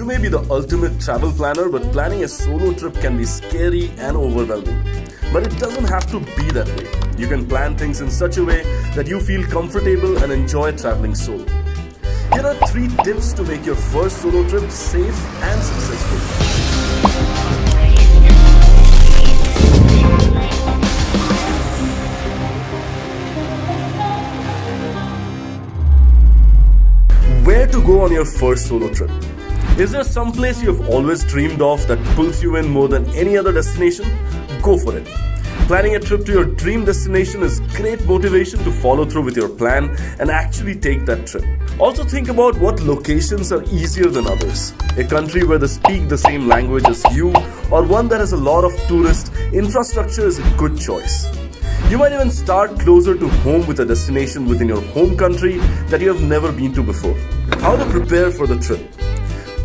You may be the ultimate travel planner, but planning a solo trip can be scary and overwhelming. But it doesn't have to be that way. You can plan things in such a way that you feel comfortable and enjoy traveling solo. Here are 3 tips to make your first solo trip safe and successful. Where to go on your first solo trip? Is there some place you've always dreamed of that pulls you in more than any other destination? Go for it. Planning a trip to your dream destination is great motivation to follow through with your plan and actually take that trip. Also think about what locations are easier than others. A country where they speak the same language as you, or one that has a lot of tourist infrastructure is a good choice. You might even start closer to home with a destination within your home country that you have never been to before. How to prepare for the trip?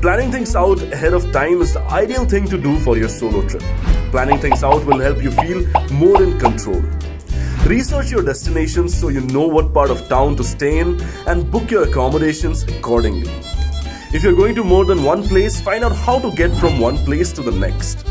Planning things out ahead of time is the ideal thing to do for your solo trip. Planning things out will help you feel more in control. Research your destinations so you know what part of town to stay in and book your accommodations accordingly. If you're going to more than one place, find out how to get from one place to the next.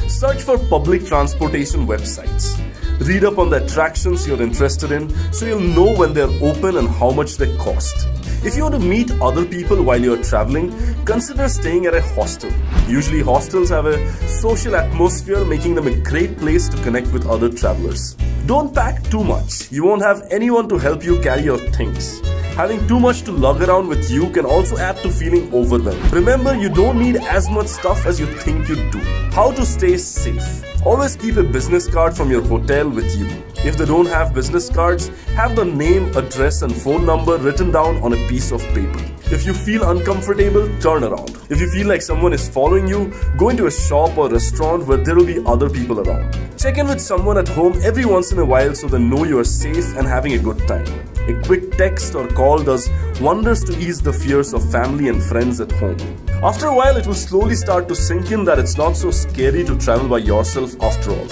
Search for public transportation websites. Read up on the attractions you're interested in so you'll know when they're open and how much they cost. If you want to meet other people while you're traveling, consider staying at a hostel. Usually hostels have a social atmosphere, making them a great place to connect with other travelers. Don't pack too much. You won't have anyone to help you carry your things. Having too much to lug around with you can also add to feeling overwhelmed. Remember, you don't need as much stuff as you think you do. How to stay safe? Always keep a business card from your hotel with you. If they don't have business cards, have the name, address and phone number written down on a piece of paper. If you feel uncomfortable, turn around. If you feel like someone is following you, go into a shop or restaurant where there will be other people around. Check in with someone at home every once in a while so they know you are safe and having a good time. A quick text or call does wonders to ease the fears of family and friends at home. After a while, it will slowly start to sink in that it's not so scary to travel by yourself after all.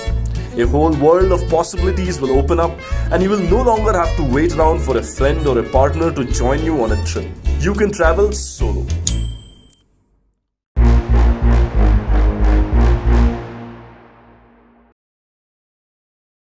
A whole world of possibilities will open up and you will no longer have to wait around for a friend or a partner to join you on a trip. You can travel solo.